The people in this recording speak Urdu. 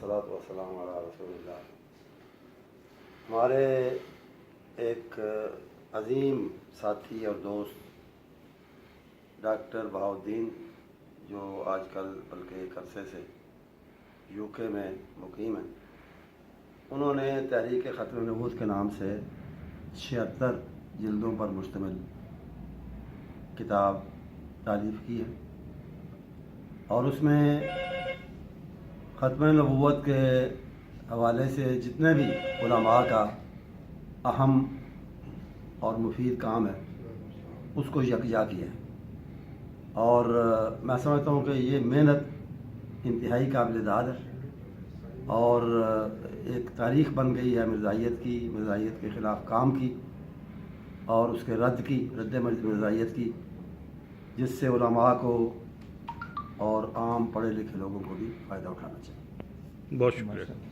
والصلاۃ والسلام علی رسول اللہ۔ ہمارے ایک عظیم ساتھی اور دوست ڈاکٹر بہاؤالدین، جو آج کل بلکہ ایک عرصے سے یو کے میں مقیم ہیں، انہوں نے تحریک ختم نبوت کے نام سے 76 جلدوں پر مشتمل کتاب تالیف کی ہے، اور اس میں ختم نبوت کے حوالے سے جتنے بھی علماء کا اہم اور مفید کام ہے اس کو یکجا کیا ہے، اور میں سمجھتا ہوں کہ یہ محنت انتہائی قابل داد ہے، اور ایک تاریخ بن گئی ہے مرزائیت کے خلاف کام کی اور اس کے رد مرزائیت کی، جس سے علماء کو اور عام پڑھے لکھے لوگوں کو بھی فائدہ اٹھانا چاہیے۔ بہت شکریہ۔